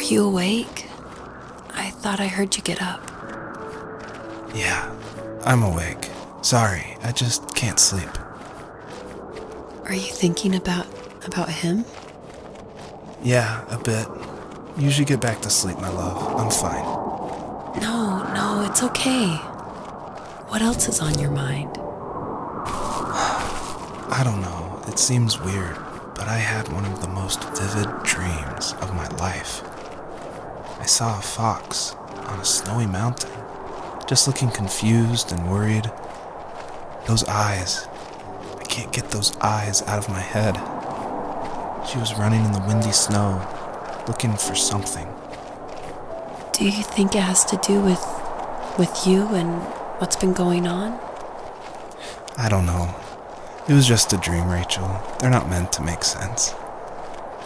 Are you awake? I thought I heard you get up. Yeah, I'm awake. Sorry, I just can't sleep. Are you thinking about him? Yeah, a bit. Usually get back to sleep, my love. I'm fine. No, it's okay. What else is on your mind? I don't know, it seems weird, but I had one of the most vivid dreams of my life. I saw a fox on a snowy mountain, just looking confused and worried. Those eyes, I can't get those eyes out of my head. She was running in the windy snow, looking for something. Do you think it has to do with you and what's been going on? I don't know. It was just a dream, Rachel. They're not meant to make sense.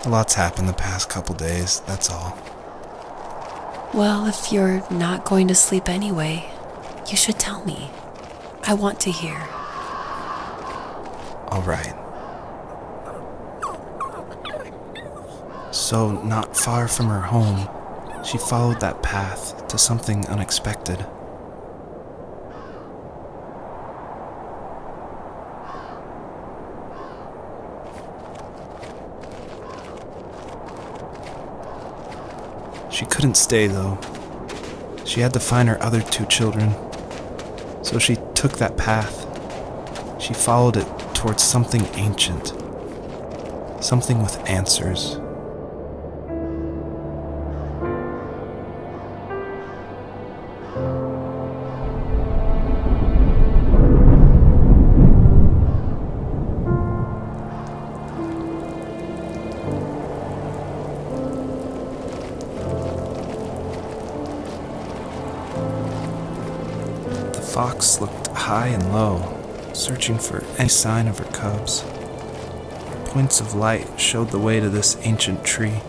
A lot's happened the past couple days, that's all. Well, if you're not going to sleep anyway, you should tell me. I want to hear. All right. So, not far from her home, she followed that path to something unexpected. She couldn't stay, though. She had to find her other 2 children. So she took that path. She followed it towards something ancient. Something with answers. The fox looked high and low, searching for any sign of her cubs. Points of light showed the way to this ancient tree.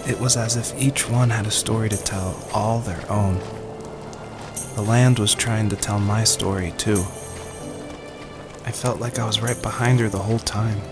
It was as if each one had a story to tell, all their own. The land was trying to tell my story, too. I felt like I was right behind her the whole time.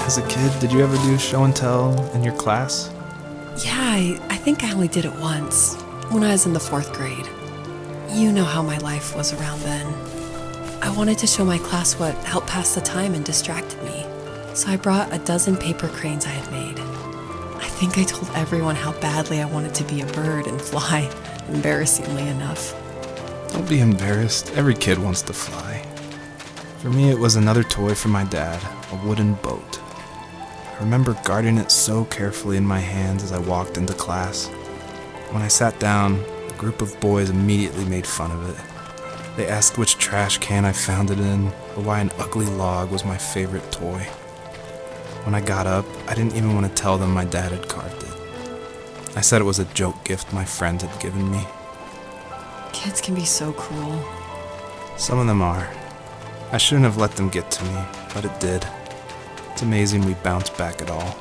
As a kid, did you ever do show and tell in your class? Yeah, I think I only did it once, when I was in the 4th grade. You know how my life was around then. I wanted to show my class what helped pass the time and distracted me. So I brought a dozen paper cranes I had made. I think I told everyone how badly I wanted to be a bird and fly, embarrassingly enough. Don't be embarrassed. Every kid wants to fly. For me, it was another toy from my dad, a wooden boat. I remember guarding it so carefully in my hands as I walked into class. When I sat down, a group of boys immediately made fun of it. They asked which trash can I found it in, or why an ugly log was my favorite toy. When I got up, I didn't even want to tell them my dad had carved it. I said it was a joke gift my friend had given me. Kids can be so cruel. Some of them are. I shouldn't have let them get to me, but it did. It's amazing we bounced back at all.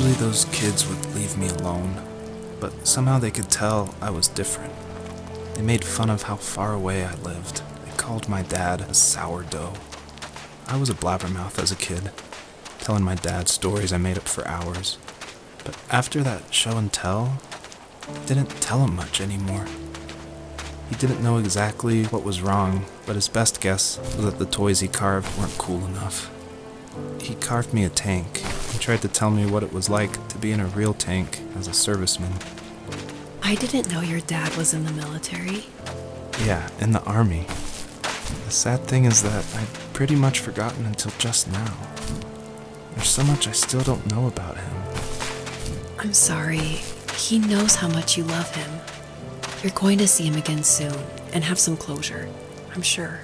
Usually those kids would leave me alone, but somehow they could tell I was different. They made fun of how far away I lived. They called my dad a sourdough. I was a blabbermouth as a kid, telling my dad stories I made up for hours. But after that show and tell, I didn't tell him much anymore. He didn't know exactly what was wrong, but his best guess was that the toys he carved weren't cool enough. He carved me a tank and tried to tell me what it was like to be in a real tank as a serviceman. I didn't know your dad was in the military. Yeah, in the army. The sad thing is that I'd pretty much forgotten until just now. There's so much I still don't know about him. I'm sorry. He knows how much you love him. You're going to see him again soon and have some closure, I'm sure.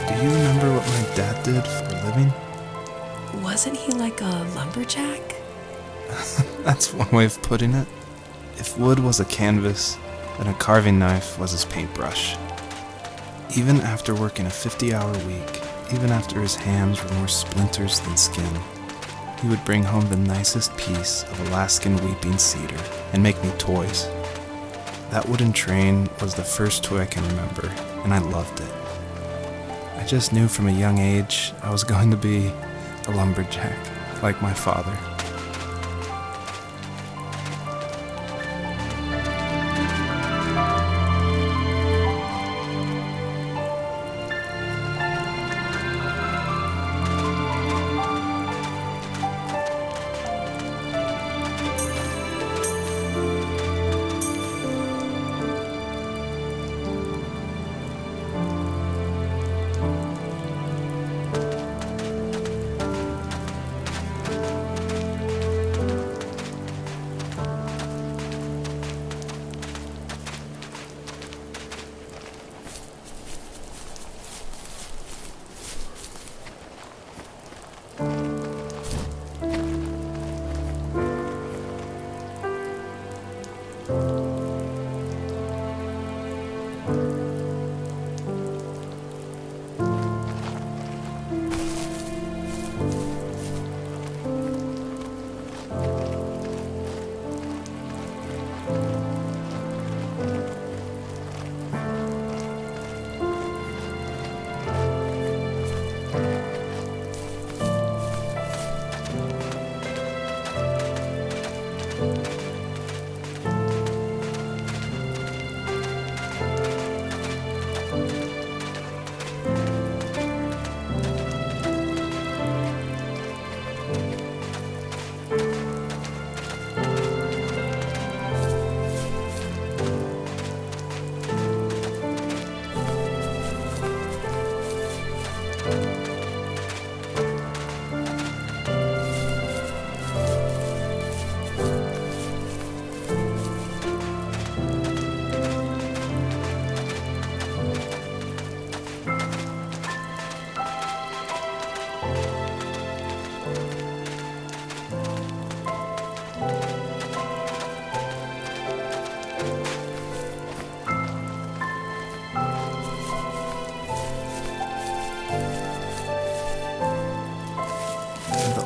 Do you remember what my dad did for a living? Wasn't he like a lumberjack? That's one way of putting it. If wood was a canvas, then a carving knife was his paintbrush. Even after working a 50-hour week, even after his hands were more splinters than skin, he would bring home the nicest piece of Alaskan weeping cedar and make me toys. That wooden train was the first toy I can remember, and I loved it. I just knew from a young age I was going to be a lumberjack, like my father.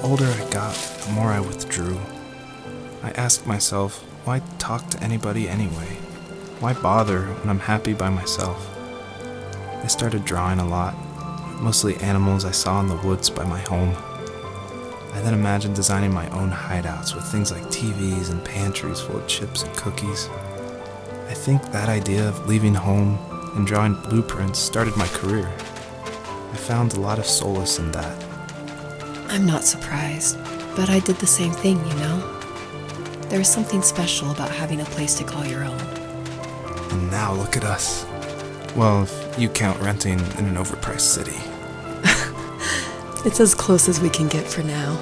older I got, the more I withdrew. I asked myself, why talk to anybody anyway? Why bother when I'm happy by myself? I started drawing a lot, mostly animals I saw in the woods by my home. I then imagined designing my own hideouts with things like TVs and pantries full of chips and cookies. I think that idea of leaving home and drawing blueprints started my career. I found a lot of solace in that. I'm not surprised, but I did the same thing, you know? There is something special about having a place to call your own. And now look at us. Well, if you count renting in an overpriced city. It's as close as we can get for now.